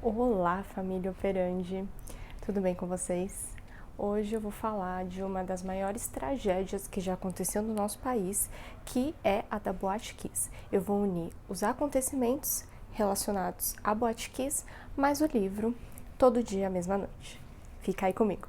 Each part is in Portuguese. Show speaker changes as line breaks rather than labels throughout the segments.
Olá, família operandi! Tudo bem com vocês? Hoje eu vou falar de uma das maiores tragédias que já aconteceu no nosso país, que é a da Boate Kiss. Eu vou unir os acontecimentos relacionados à Boate Kiss, mais o livro Todo Dia, Mesma Noite. Fica aí comigo!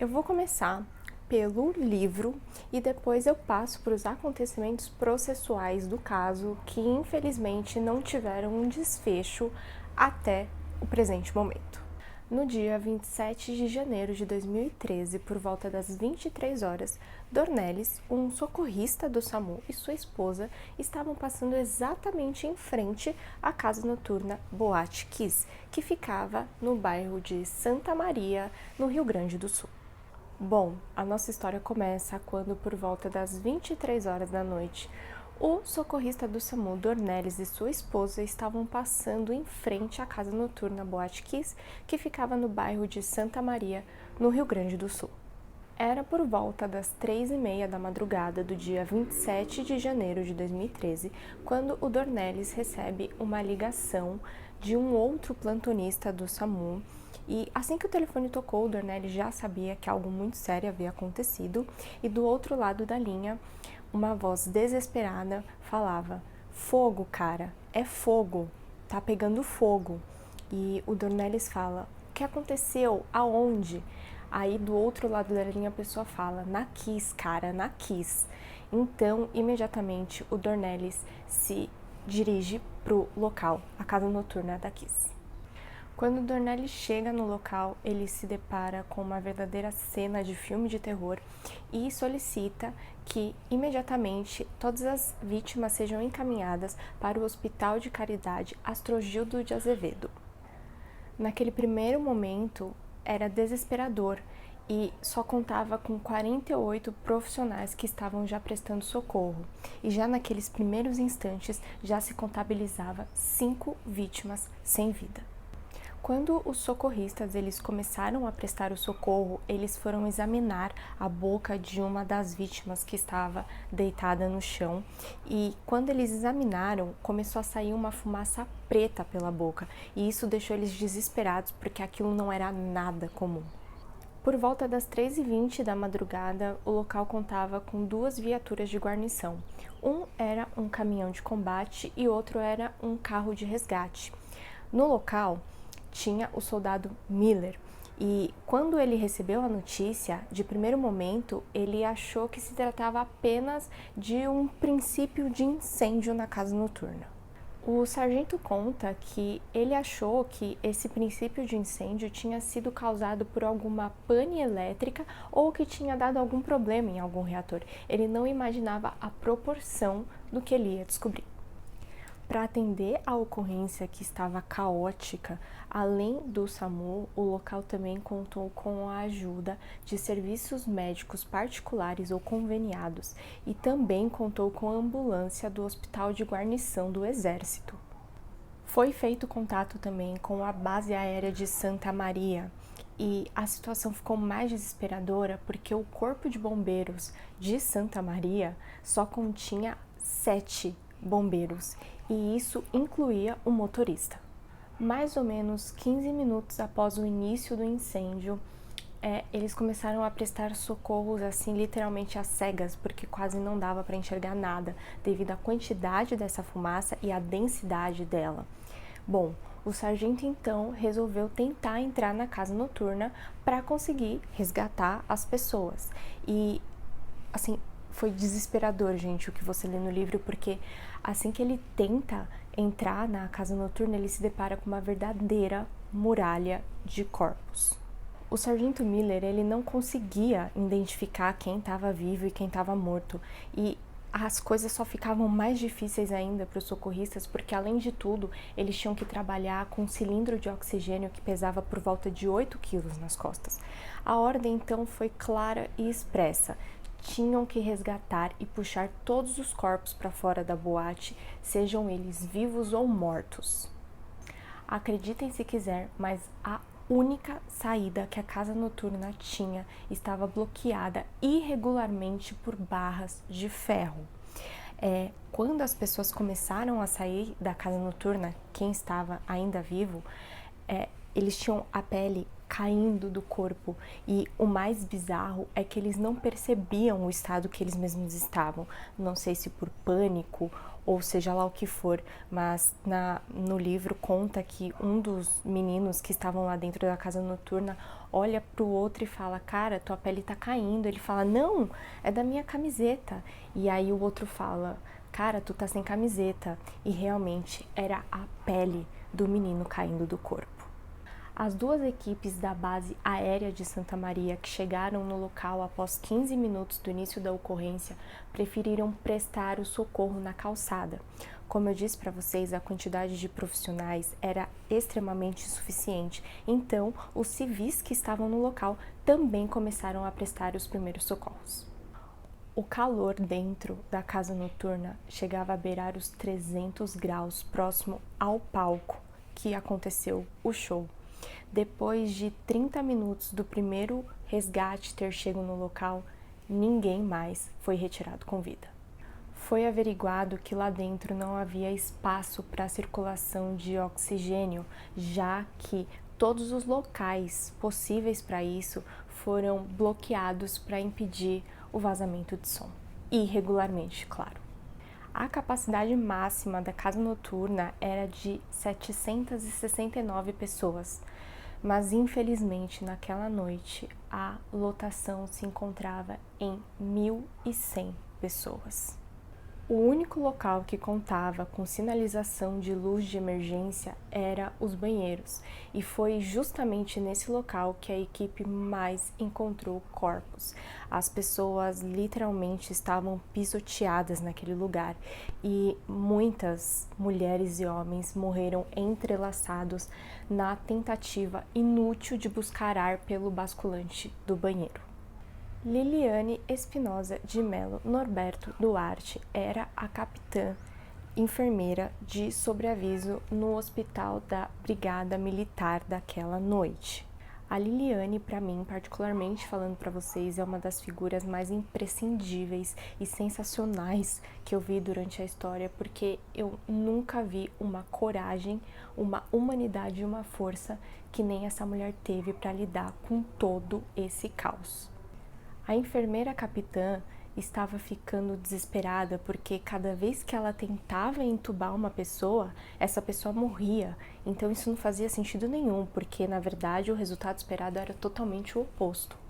Eu vou começar pelo livro e depois eu passo para os acontecimentos processuais do caso que infelizmente não tiveram um desfecho até o presente momento. No dia 27 de janeiro de 2013, por volta das 23 horas, Dornelles, um socorrista do SAMU e sua esposa estavam passando exatamente em frente à casa noturna Boate Kiss, que ficava no bairro de Santa Maria, no Rio Grande do Sul. Bom, a nossa história começa quando, por volta das 23 horas da noite, o socorrista do SAMU, Dornelles, e sua esposa estavam passando em frente à casa noturna Boate Kiss, que ficava no bairro de Santa Maria, no Rio Grande do Sul. Era por volta das 3h30 da madrugada do dia 27 de janeiro de 2013, quando o Dornelles recebe uma ligação de um outro plantonista do SAMU. E assim que o telefone tocou, o Dornelles já sabia que algo muito sério havia acontecido, e do outro lado da linha, uma voz desesperada falava: "Fogo, cara, é fogo, tá pegando fogo." E o Dornelles fala: "O que aconteceu? Aonde?" Aí do outro lado da linha a pessoa fala: "Na Kiss, cara, na Kiss." Então, imediatamente, o Dornelles se dirige pro local, a casa noturna da Kiss. Quando o Dornelles chega no local, ele se depara com uma verdadeira cena de filme de terror e solicita que imediatamente todas as vítimas sejam encaminhadas para o Hospital de Caridade Astrogildo de Azevedo. Naquele primeiro momento, era desesperador e só contava com 48 profissionais que estavam já prestando socorro. E já naqueles primeiros instantes, já se contabilizava 5 vítimas sem vida. Quando os socorristas eles começaram a prestar o socorro, eles foram examinar a boca de uma das vítimas que estava deitada no chão, e quando eles examinaram, começou a sair uma fumaça preta pela boca, e isso deixou eles desesperados porque aquilo não era nada comum. Por volta das 3h20 da madrugada, o local contava com 2 viaturas de guarnição. Um era um caminhão de combate e outro era um carro de resgate. No local, tinha o soldado Miller, e quando ele recebeu a notícia, de primeiro momento, ele achou que se tratava apenas de um princípio de incêndio na casa noturna. O sargento conta que ele achou que esse princípio de incêndio tinha sido causado por alguma pane elétrica ou que tinha dado algum problema em algum reator. Ele não imaginava a proporção do que ele ia descobrir. Para atender a ocorrência que estava caótica, além do SAMU, o local também contou com a ajuda de serviços médicos particulares ou conveniados e também contou com a ambulância do Hospital de Guarnição do Exército. Foi feito contato também com a base aérea de Santa Maria, e a situação ficou mais desesperadora porque o Corpo de Bombeiros de Santa Maria só continha 7 bombeiros, e isso incluía o motorista. Mais ou menos 15 minutos após o início do incêndio, eles começaram a prestar socorros assim literalmente às cegas, porque quase não dava para enxergar nada devido à quantidade dessa fumaça e à densidade dela. Bom, o sargento então resolveu tentar entrar na casa noturna para conseguir resgatar as pessoas. E assim, foi desesperador, gente, o que você lê no livro, porque assim que ele tenta entrar na casa noturna, ele se depara com uma verdadeira muralha de corpos. O sargento Miller, ele não conseguia identificar quem estava vivo e quem estava morto, e as coisas só ficavam mais difíceis ainda para os socorristas, porque além de tudo, eles tinham que trabalhar com um cilindro de oxigênio que pesava por volta de 8 quilos nas costas. A ordem então foi clara e expressa: tinham que resgatar e puxar todos os corpos para fora da boate, sejam eles vivos ou mortos. Acreditem se quiser, mas a única saída que a casa noturna tinha estava bloqueada irregularmente por barras de ferro. Quando as pessoas começaram a sair da casa noturna, quem estava ainda vivo, eles tinham a pele caindo do corpo, e o mais bizarro é que eles não percebiam o estado que eles mesmos estavam. Não sei se por pânico ou seja lá o que for, mas no livro conta que um dos meninos que estavam lá dentro da casa noturna olha pro outro e fala: cara, tua pele tá caindo. Ele fala: não, é da minha camiseta. E aí o outro fala: cara, tu tá sem camiseta. E realmente era a pele do menino caindo do corpo. As duas equipes da base aérea de Santa Maria que chegaram no local após 15 minutos do início da ocorrência preferiram prestar o socorro na calçada. Como eu disse para vocês, a quantidade de profissionais era extremamente insuficiente, então os civis que estavam no local também começaram a prestar os primeiros socorros. O calor dentro da casa noturna chegava a beirar os 300 graus próximo ao palco que aconteceu o show. Depois de 30 minutos do primeiro resgate ter chegado no local, ninguém mais foi retirado com vida. Foi averiguado que lá dentro não havia espaço para a circulação de oxigênio, já que todos os locais possíveis para isso foram bloqueados para impedir o vazamento de som. Irregularmente, claro. A capacidade máxima da casa noturna era de 769 pessoas, mas infelizmente naquela noite a lotação se encontrava em 1.100 pessoas. O único local que contava com sinalização de luz de emergência era os banheiros, e foi justamente nesse local que a equipe mais encontrou corpos. As pessoas literalmente estavam pisoteadas naquele lugar e muitas mulheres e homens morreram entrelaçados na tentativa inútil de buscar ar pelo basculante do banheiro. Liliane Espinosa de Melo Norberto Duarte era a capitã enfermeira de sobreaviso no hospital da Brigada Militar daquela noite. A Liliane, para mim, particularmente falando para vocês, é uma das figuras mais imprescindíveis e sensacionais que eu vi durante a história, porque eu nunca vi uma coragem, uma humanidade e uma força que nem essa mulher teve para lidar com todo esse caos. A enfermeira capitã estava ficando desesperada porque cada vez que ela tentava entubar uma pessoa, essa pessoa morria. Então isso não fazia sentido nenhum, porque na verdade o resultado esperado era totalmente o oposto.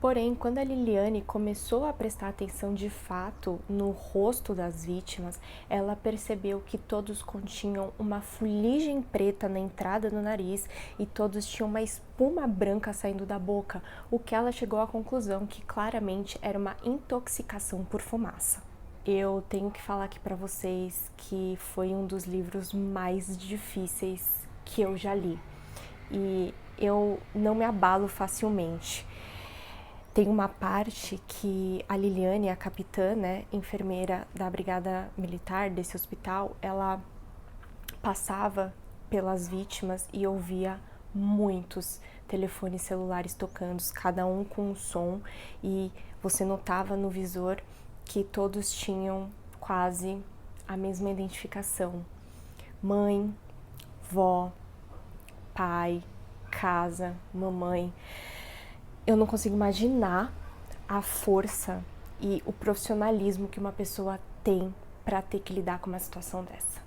Porém, quando a Liliane começou a prestar atenção de fato no rosto das vítimas, ela percebeu que todos continham uma fuligem preta na entrada do nariz e todos tinham uma espuma branca saindo da boca, o que ela chegou à conclusão que claramente era uma intoxicação por fumaça. Eu tenho que falar aqui para vocês que foi um dos livros mais difíceis que eu já li e eu não me abalo facilmente. Tem uma parte que a Liliane, a capitã, enfermeira da Brigada Militar desse hospital, ela passava pelas vítimas e ouvia muitos telefones celulares tocando, cada um com um som, e você notava no visor que todos tinham quase a mesma identificação: mãe, vó, pai, casa, mamãe. Eu não consigo imaginar a força e o profissionalismo que uma pessoa tem para ter que lidar com uma situação dessa.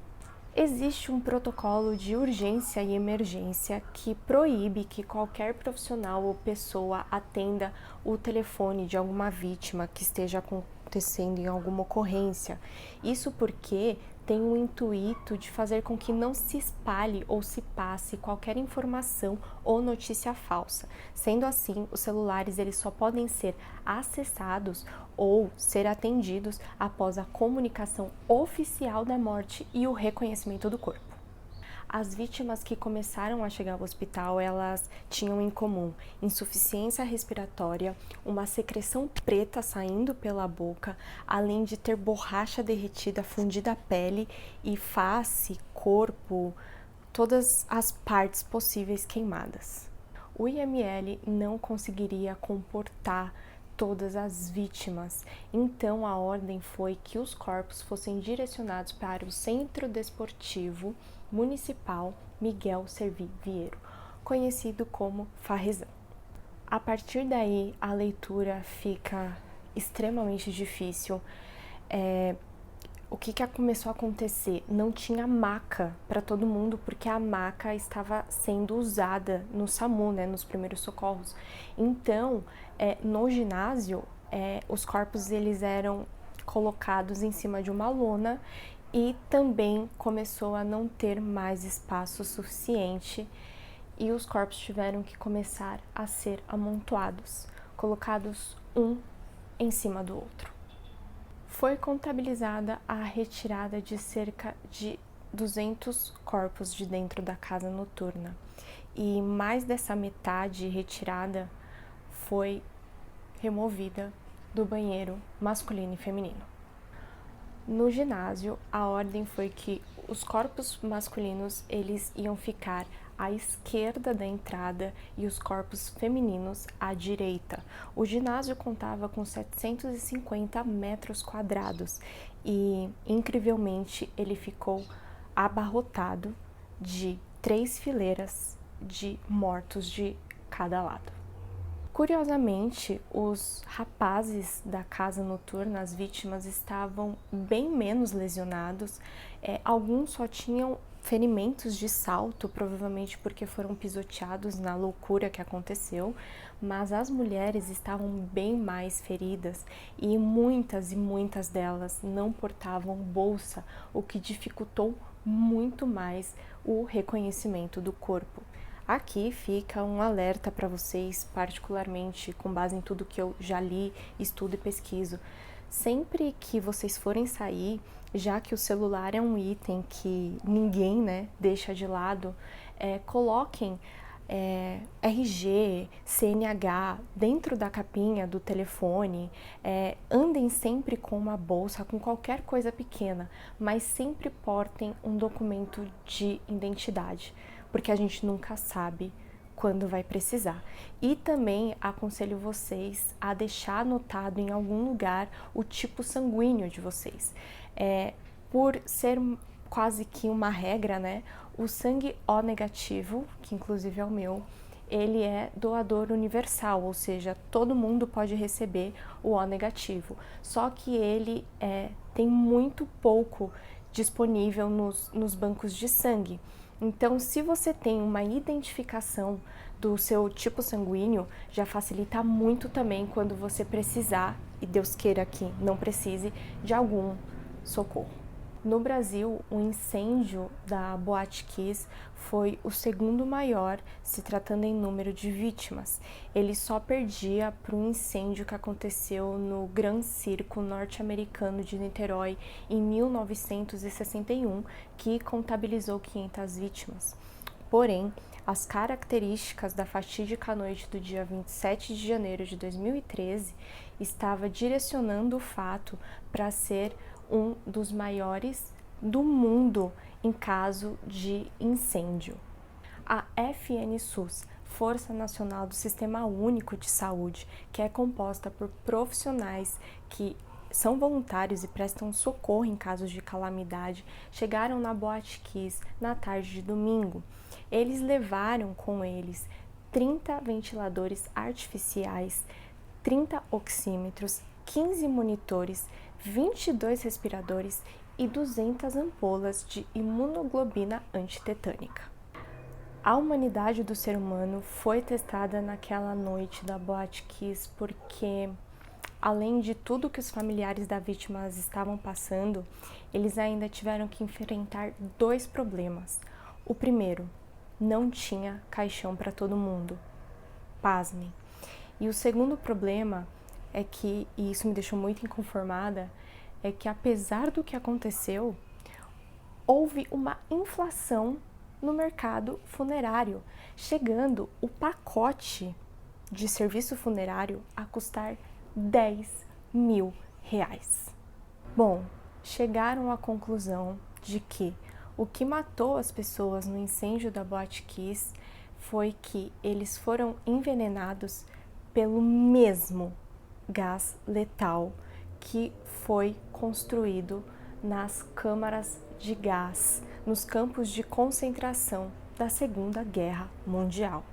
Existe um protocolo de urgência e emergência que proíbe que qualquer profissional ou pessoa atenda o telefone de alguma vítima que esteja acontecendo em alguma ocorrência. Isso porque tem o intuito de fazer com que não se espalhe ou se passe qualquer informação ou notícia falsa. Sendo assim, os celulares eles só podem ser acessados ou ser atendidos após a comunicação oficial da morte e o reconhecimento do corpo. As vítimas que começaram a chegar ao hospital, elas tinham em comum insuficiência respiratória, uma secreção preta saindo pela boca, além de ter borracha derretida fundida à pele e face, corpo, todas as partes possíveis queimadas. O IML não conseguiria comportar todas as vítimas. Então a ordem foi que os corpos fossem direcionados para o Centro Desportivo Municipal Miguel Servi Vieiro, conhecido como Farrezão. A partir daí a leitura fica extremamente difícil. O que começou a acontecer? Não tinha maca para todo mundo, porque a maca estava sendo usada no SAMU, né, nos primeiros socorros. Então, no ginásio, os corpos eles eram colocados em cima de uma lona e também começou a não ter mais espaço suficiente e os corpos tiveram que começar a ser amontoados, colocados um em cima do outro. Foi contabilizada a retirada de cerca de 200 corpos de dentro da casa noturna e mais dessa metade retirada foi removida do banheiro masculino e feminino. No ginásio, a ordem foi que os corpos masculinos eles iam ficar à esquerda da entrada e os corpos femininos à direita. O ginásio contava com 750 metros quadrados e, incrivelmente, ele ficou abarrotado de 3 fileiras de mortos de cada lado. Curiosamente, os rapazes da casa noturna, as vítimas, estavam bem menos lesionados. Alguns só tinham ferimentos de salto, provavelmente porque foram pisoteados na loucura que aconteceu, mas as mulheres estavam bem mais feridas e muitas delas não portavam bolsa, o que dificultou muito mais o reconhecimento do corpo. Aqui fica um alerta para vocês, particularmente com base em tudo que eu já li, estudo e pesquiso. Sempre que vocês forem sair, já que o celular é um item que ninguém, né, deixa de lado, coloquem RG, CNH dentro da capinha do telefone, andem sempre com uma bolsa, com qualquer coisa pequena, mas sempre portem um documento de identidade, porque a gente nunca sabe quando vai precisar. E também aconselho vocês a deixar anotado em algum lugar o tipo sanguíneo de vocês. Por ser quase que uma regra, né? O sangue O negativo, que inclusive é o meu, ele é doador universal, ou seja, todo mundo pode receber o O negativo. Só que ele tem muito pouco disponível nos bancos de sangue. Então, se você tem uma identificação do seu tipo sanguíneo, já facilita muito também quando você precisar, e Deus queira que não precise, de algum socorro. No Brasil, o incêndio da Boate Kiss foi o segundo maior, se tratando em número de vítimas. Ele só perdia para um incêndio que aconteceu no Gran Circo norte-americano de Niterói em 1961, que contabilizou 500 vítimas. Porém, as características da fatídica noite do dia 27 de janeiro de 2013 estava direcionando o fato para ser um dos maiores do mundo em caso de incêndio. A FNSUS, Força Nacional do Sistema Único de Saúde, que é composta por profissionais que são voluntários e prestam socorro em casos de calamidade, chegaram na Boate Kiss na tarde de domingo. Eles levaram com eles 30 ventiladores artificiais, 30 oxímetros, 15 monitores, 22 respiradores e 200 ampolas de imunoglobina antitetânica. A humanidade do ser humano foi testada naquela noite da Boate Kiss porque, além de tudo que os familiares das vítimas estavam passando, eles ainda tiveram que enfrentar 2 problemas. O primeiro, não tinha caixão para todo mundo. Pasmem. E o segundo problema é que, e isso me deixou muito inconformada, é que apesar do que aconteceu, houve uma inflação no mercado funerário, chegando o pacote de serviço funerário a custar R$10.000. Bom, chegaram à conclusão de que o que matou as pessoas no incêndio da Boate Kiss foi que eles foram envenenados pelo mesmo gás letal que foi construído nas câmaras de gás, nos campos de concentração da Segunda Guerra Mundial.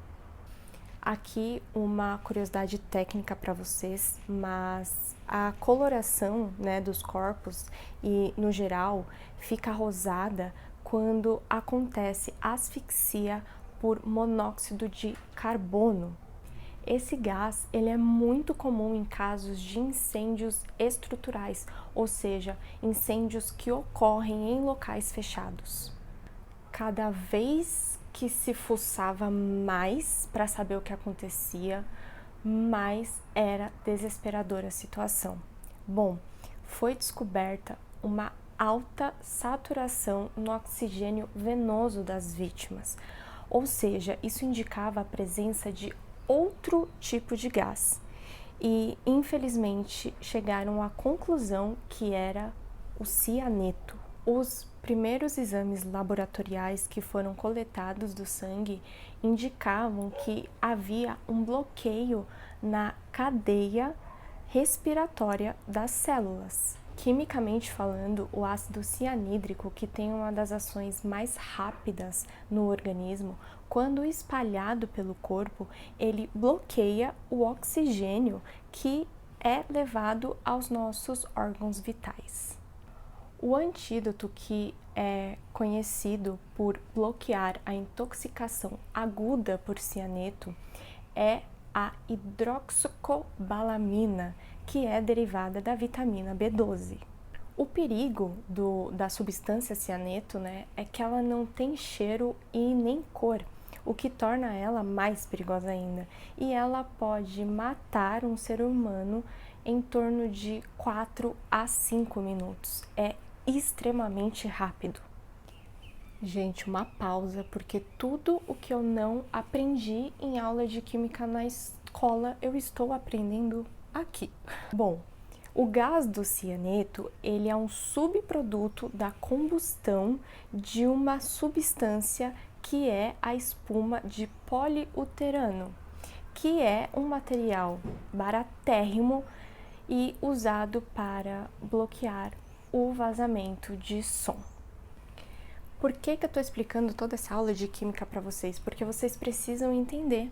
Aqui uma curiosidade técnica para vocês, mas a coloração, né, dos corpos e no geral fica rosada quando acontece asfixia por monóxido de carbono. Esse gás ele é muito comum em casos de incêndios estruturais, ou seja, incêndios que ocorrem em locais fechados. Cada vez que se fuçava mais para saber o que acontecia, mais era desesperadora a situação. Bom, foi descoberta uma alta saturação no oxigênio venoso das vítimas, ou seja, isso indicava a presença de outro tipo de gás. E, infelizmente, chegaram à conclusão que era o cianeto. Os primeiros exames laboratoriais que foram coletados do sangue indicavam que havia um bloqueio na cadeia respiratória das células. Quimicamente falando, o ácido cianídrico, que tem uma das ações mais rápidas no organismo, quando espalhado pelo corpo, ele bloqueia o oxigênio que é levado aos nossos órgãos vitais. O antídoto que é conhecido por bloquear a intoxicação aguda por cianeto é a hidroxicobalamina, que é derivada da vitamina B12. O perigo da substância cianeto, né, é que ela não tem cheiro e nem cor, o que torna ela mais perigosa ainda. E ela pode matar um ser humano em torno de 4 a 5 minutos. É extremamente rápido. Gente, uma pausa, porque tudo o que eu não aprendi em aula de química na escola, eu estou aprendendo aqui. Bom, o gás do cianeto, ele é um subproduto da combustão de uma substância que é a espuma de poliuterano, que é um material baratérrimo e usado para bloquear o vazamento de som. Por que eu estou explicando toda essa aula de química para vocês? Porque vocês precisam entender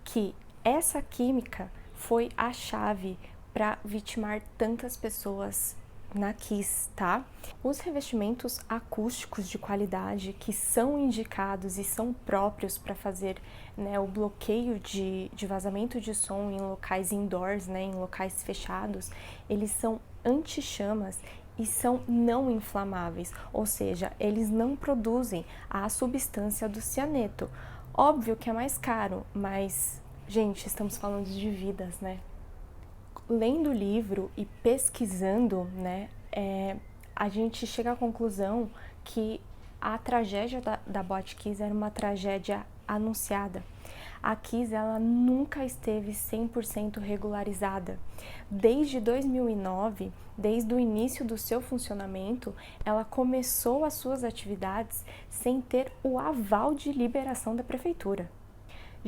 que essa química foi a chave para vitimar tantas pessoas na Kiss, tá? Os revestimentos acústicos de qualidade que são indicados e são próprios para fazer, né, o bloqueio de vazamento de som em locais indoors, né, em locais fechados, eles são anti-chamas e são não inflamáveis, ou seja, eles não produzem a substância do cianeto. Óbvio que é mais caro, mas, gente, estamos falando de vidas, né? Lendo o livro e pesquisando, né, a gente chega à conclusão que a tragédia da Boate Kiss era uma tragédia anunciada. A Kiss, ela nunca esteve 100% regularizada. Desde 2009, desde o início do seu funcionamento, ela começou as suas atividades sem ter o aval de liberação da prefeitura.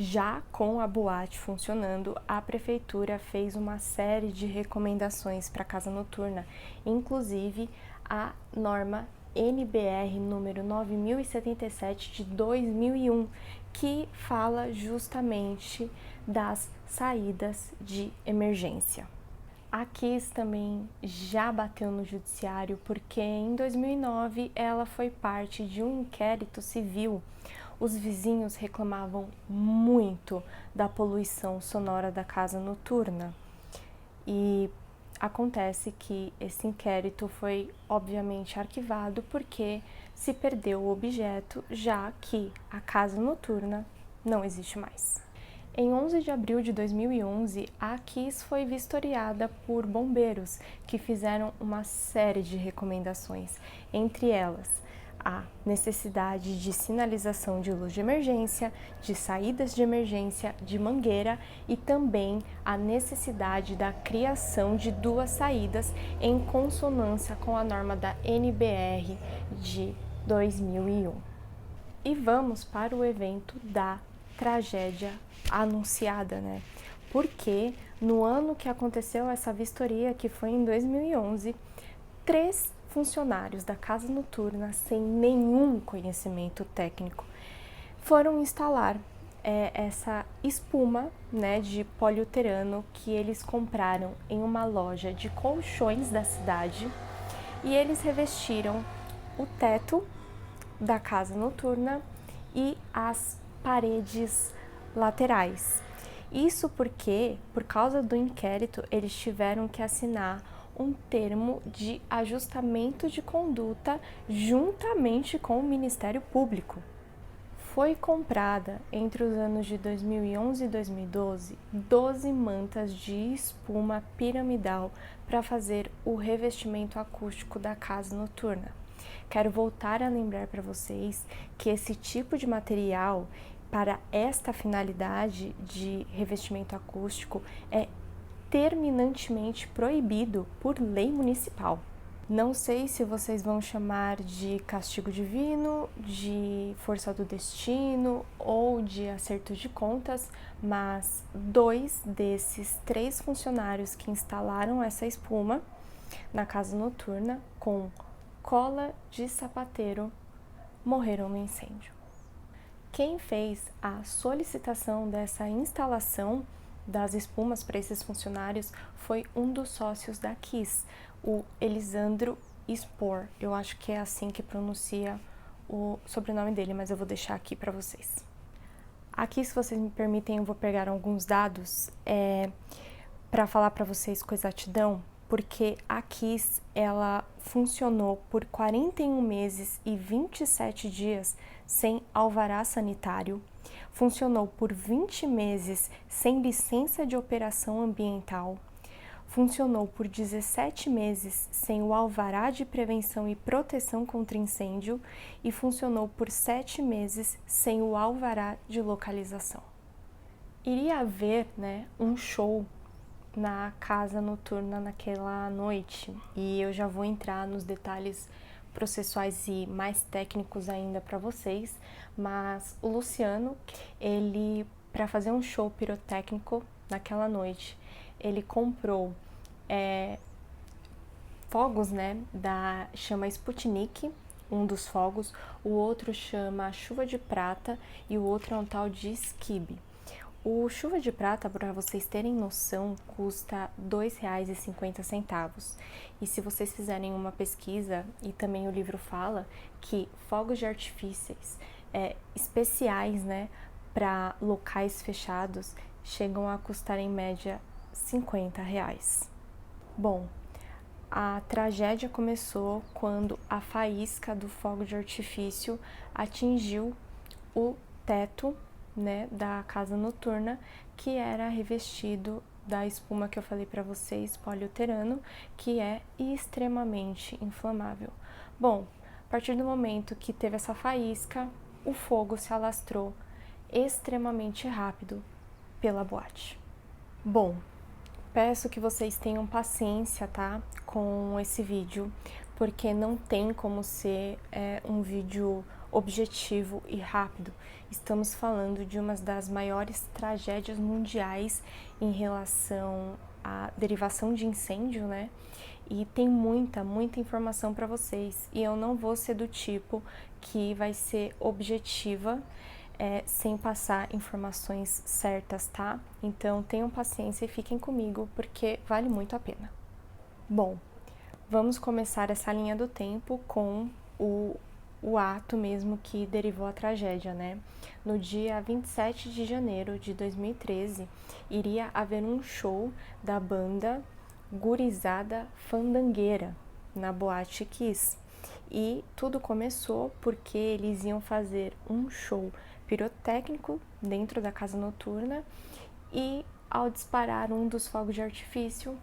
Já com a boate funcionando, a prefeitura fez uma série de recomendações para a casa noturna, inclusive a norma NBR número 9077 de 2001, que fala justamente das saídas de emergência. A Kiss também já bateu no judiciário porque em 2009 ela foi parte de um inquérito civil. Os vizinhos reclamavam muito da poluição sonora da casa noturna e acontece que esse inquérito foi obviamente arquivado porque se perdeu o objeto, já que a casa noturna não existe mais. Em 11 de abril de 2011, a Kiss foi vistoriada por bombeiros que fizeram uma série de recomendações, entre elas a necessidade de sinalização de luz de emergência, de saídas de emergência, de mangueira e também a necessidade da criação de 2 saídas em consonância com a norma da NBR de 2001. E vamos para o evento da tragédia anunciada, né? porque no ano que aconteceu essa vistoria, que foi em 2011, 3 funcionários da casa noturna, sem nenhum conhecimento técnico, foram instalar essa espuma, né, de poliuretano que eles compraram em uma loja de colchões da cidade, e eles revestiram o teto da casa noturna e as paredes laterais. Isso porque, por causa do inquérito, eles tiveram que assinar um termo de ajustamento de conduta juntamente com o Ministério Público. Foi comprada entre os anos de 2011 e 2012 12 mantas de espuma piramidal para fazer o revestimento acústico da casa noturna. Quero voltar a lembrar para vocês que esse tipo de material, para esta finalidade de revestimento acústico, é terminantemente proibido por lei municipal. Não sei se vocês vão chamar de castigo divino, de força do destino ou de acerto de contas, mas 2 desses 3 funcionários que instalaram essa espuma na casa noturna com cola de sapateiro morreram no incêndio. Quem fez a solicitação dessa instalação das espumas para esses funcionários foi um dos sócios da Kiss, o Elisandro Spor. Eu acho que é assim que pronuncia o sobrenome dele, mas eu vou deixar aqui para vocês. Aqui, se vocês me permitem, eu vou pegar alguns dados para falar para vocês com exatidão, porque a Kiss, ela funcionou por 41 meses e 27 dias sem alvará sanitário, funcionou por 20 meses sem licença de operação ambiental, funcionou por 17 meses sem o alvará de prevenção e proteção contra incêndio e funcionou por 7 meses sem o alvará de localização. Iria haver, um show na casa noturna naquela noite, e eu já vou entrar nos detalhes processuais e mais técnicos ainda para vocês, mas o Luciano, ele, para fazer um show pirotécnico naquela noite, ele comprou fogos, chama Sputnik, um dos fogos, o outro chama Chuva de Prata e o outro é um tal de Skib. O Chuva de Prata, para vocês terem noção, custa R$ 2,50. E se vocês fizerem uma pesquisa, e também o livro fala, que fogos de artifícios especiais, para locais fechados, chegam a custar em média R$ 50. Bom, a tragédia começou quando a faísca do fogo de artifício atingiu o teto da casa noturna, que era revestido da espuma que eu falei para vocês, poliuretano, que é extremamente inflamável. Bom, a partir do momento que teve essa faísca, o fogo se alastrou extremamente rápido pela boate. Bom, peço que vocês tenham paciência, tá, com esse vídeo, porque não tem como ser um vídeo objetivo e rápido. Estamos falando de uma das maiores tragédias mundiais em relação à derivação de incêndio, E tem muita informação para vocês. E eu não vou ser do tipo que vai ser objetiva sem passar informações certas, tá? Então tenham paciência e fiquem comigo, porque vale muito a pena. Bom, vamos começar essa linha do tempo com o ato mesmo que derivou a tragédia, No dia 27 de janeiro de 2013, iria haver um show da banda Gurizada Fandangueira na Boate Kiss. E tudo começou porque eles iam fazer um show pirotécnico dentro da casa noturna e, ao disparar um dos fogos de artifício,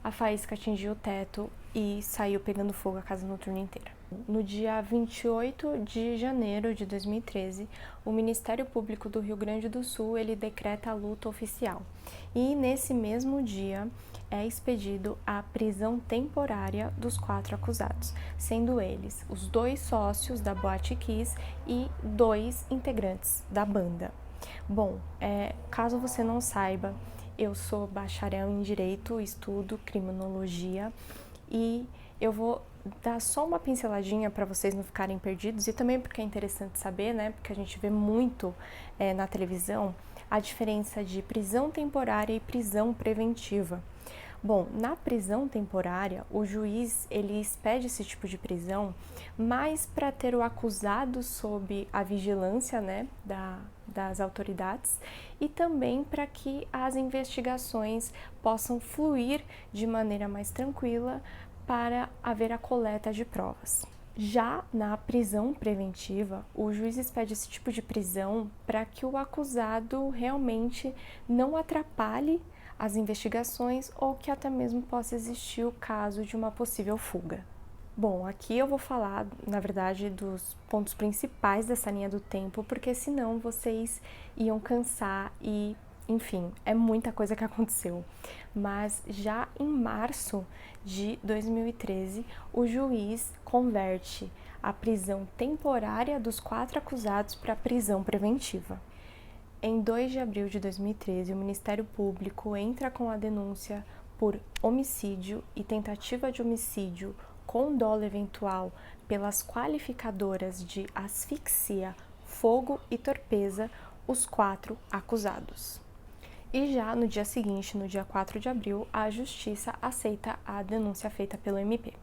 a faísca atingiu o teto e saiu pegando fogo a casa noturna inteira. No dia 28 de janeiro de 2013, o Ministério Público do Rio Grande do Sul, ele decreta a luta oficial. E nesse mesmo dia é expedido a prisão temporária dos 4 acusados, sendo eles os 2 sócios da Boate Kiss e 2 integrantes da banda. Bom, caso você não saiba, eu sou bacharel em Direito, estudo Criminologia e eu vou dar só uma pinceladinha para vocês não ficarem perdidos e também porque é interessante saber, né? Porque a gente vê muito na televisão a diferença de prisão temporária e prisão preventiva. Bom, na prisão temporária, o juiz ele expede esse tipo de prisão mais para ter o acusado sob a vigilância, né, das autoridades e também para que as investigações possam fluir de maneira mais tranquila para haver a coleta de provas. Já na prisão preventiva, o juiz expede esse tipo de prisão para que o acusado realmente não atrapalhe as investigações ou que até mesmo possa existir o caso de uma possível fuga. Bom, aqui eu vou falar, na verdade, dos pontos principais dessa linha do tempo, porque senão vocês iam cansar e, enfim, é muita coisa que aconteceu. Mas já em março de 2013, o juiz converte a prisão temporária dos 4 acusados para prisão preventiva. Em 2 de abril de 2013, o Ministério Público entra com a denúncia por homicídio e tentativa de homicídio com dolo eventual pelas qualificadoras de asfixia, fogo e torpeza, os 4 acusados. E já no dia seguinte, no dia 4 de abril, a Justiça aceita a denúncia feita pelo MP.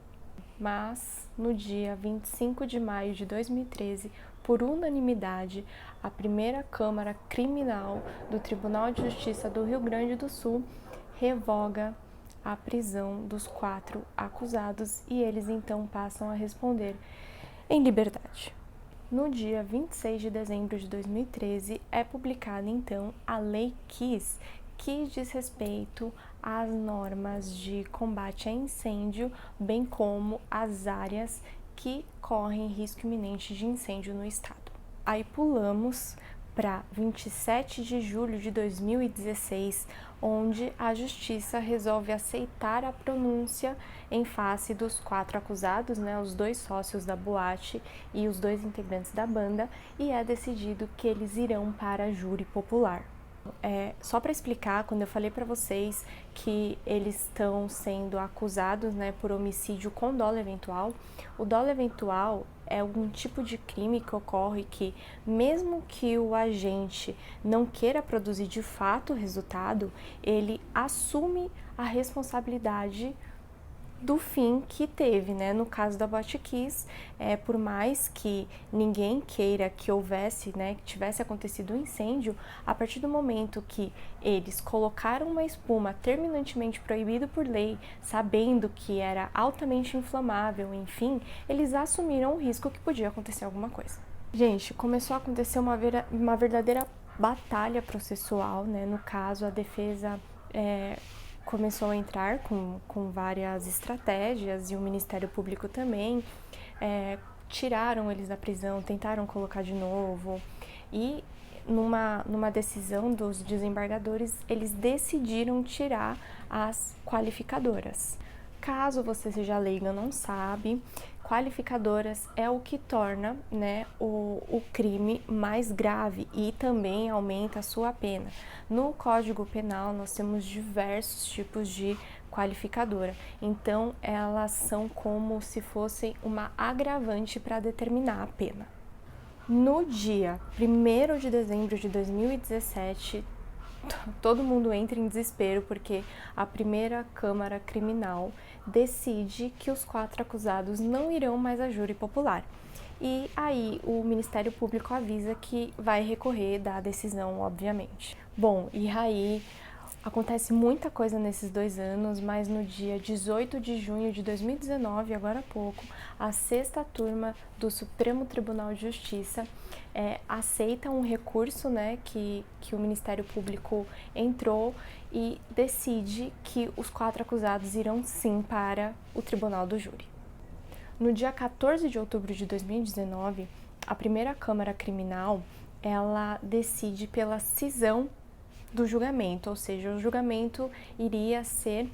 Mas, no dia 25 de maio de 2013, por unanimidade, a primeira Câmara Criminal do Tribunal de Justiça do Rio Grande do Sul revoga a prisão dos 4 acusados e eles então passam a responder em liberdade. No dia 26 de dezembro de 2013, é publicada então a Lei Kiss, que diz respeito às normas de combate a incêndio, bem como às áreas que correm risco iminente de incêndio no estado. Aí pulamos para 27 de julho de 2016, onde a Justiça resolve aceitar a pronúncia em face dos 4 acusados, né, os 2 sócios da boate e os 2 integrantes da banda, e é decidido que eles irão para júri popular. Só para explicar, quando eu falei para vocês que eles estão sendo acusados, né, por homicídio com dolo eventual, o dolo eventual é um tipo de crime que ocorre que, mesmo que o agente não queira produzir de fato o resultado, ele assume a responsabilidade do fim que teve, né? No caso da Boate Kiss, por mais que ninguém queira que houvesse, né, que tivesse acontecido um incêndio, a partir do momento que eles colocaram uma espuma terminantemente proibido por lei, sabendo que era altamente inflamável, enfim, eles assumiram o risco que podia acontecer alguma coisa. Gente, começou a acontecer uma verdadeira batalha processual, né? No caso, a defesa começou a entrar com várias estratégias e o Ministério Público também, tiraram eles da prisão, tentaram colocar de novo e numa decisão dos desembargadores, eles decidiram tirar as qualificadoras. Caso você seja leiga ou não sabe, qualificadoras é o que torna, né, o crime mais grave e também aumenta a sua pena. No Código Penal, nós temos diversos tipos de qualificadora, então elas são como se fossem uma agravante para determinar a pena. No dia 1º de dezembro de 2017, todo mundo entra em desespero porque a primeira Câmara Criminal decide que os 4 acusados não irão mais a júri popular. E aí o Ministério Público avisa que vai recorrer da decisão, obviamente. Bom, e aí acontece muita coisa nesses 2 anos, mas no dia 18 de junho de 2019, agora há pouco, a 6ª turma do Supremo Tribunal de Justiça aceita um recurso, né, que o Ministério Público entrou e decide que os 4 acusados irão sim para o Tribunal do Júri. No dia 14 de outubro de 2019, a primeira Câmara Criminal, ela decide pela cisão do julgamento, ou seja, o julgamento iria ser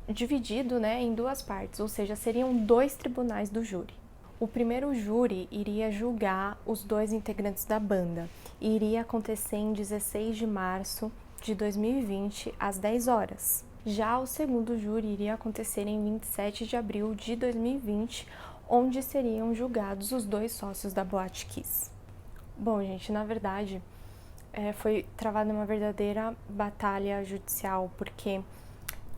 dividido, né, em 2 partes, ou seja, seriam 2 tribunais do júri. O primeiro júri iria julgar os 2 integrantes da banda iria acontecer em 16 de março de 2020, às 10 horas. Já o segundo júri iria acontecer em 27 de abril de 2020, onde seriam julgados os 2 sócios da Boate Kiss. Bom, gente, na verdade, foi travada uma verdadeira batalha judicial, porque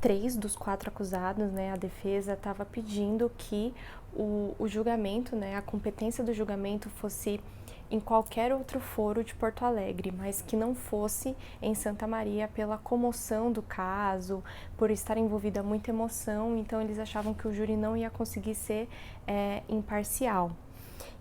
3 dos 4 acusados, né, a defesa estava pedindo que o julgamento, né, a competência do julgamento fosse em qualquer outro foro de Porto Alegre, mas que não fosse em Santa Maria pela comoção do caso, por estar envolvida muita emoção, então eles achavam que o júri não ia conseguir ser imparcial.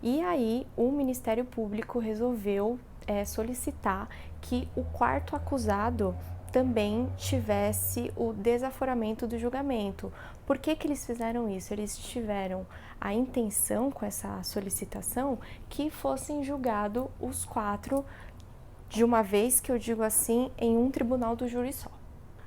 E aí o Ministério Público resolveu solicitar que o 4º acusado também tivesse o desaforamento do julgamento. Por que eles fizeram isso? Eles tiveram a intenção com essa solicitação que fossem julgados os 4 de uma vez, que eu digo assim, em um tribunal do júri só.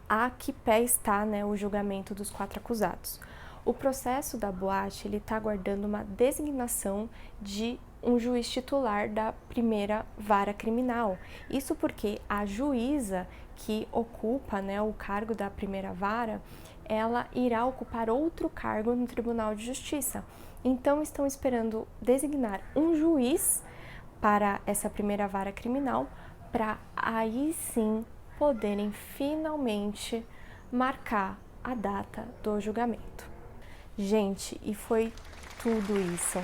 A que pé está, né, o julgamento dos 4 acusados? O processo da boate está aguardando uma designação de um juiz titular da primeira vara criminal. Isso porque a juíza que ocupa, né, o cargo da primeira vara, ela irá ocupar outro cargo no Tribunal de Justiça. Então, estão esperando designar um juiz para essa primeira vara criminal, para aí sim poderem finalmente marcar a data do julgamento. Gente, e foi tudo isso.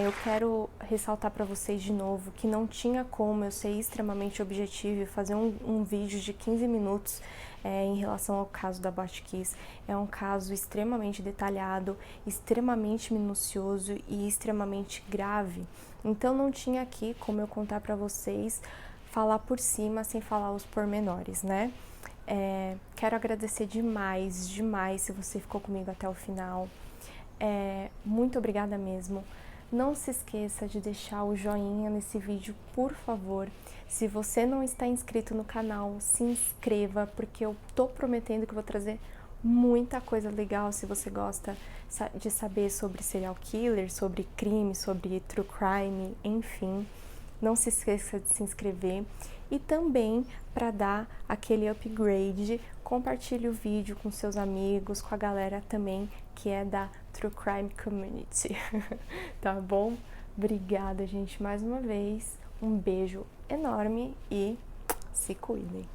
Eu quero ressaltar para vocês de novo que não tinha como eu ser extremamente objetiva e fazer um vídeo de 15 minutos em relação ao caso da Boate Kiss. É um caso extremamente detalhado, extremamente minucioso e extremamente grave. Então não tinha aqui como eu contar para vocês, falar por cima sem falar os pormenores, né? Quero agradecer demais se você ficou comigo até o final. Muito obrigada mesmo. Não se esqueça de deixar o joinha nesse vídeo, por favor. Se você não está inscrito no canal, se inscreva, porque eu tô prometendo que vou trazer muita coisa legal se você gosta de saber sobre serial killer, sobre crime, sobre true crime, enfim. Não se esqueça de se inscrever e também, para dar aquele upgrade, compartilhe o vídeo com seus amigos, com a galera também que é da True Crime Community, tá bom? Obrigada, gente, mais uma vez. Um beijo enorme e se cuidem.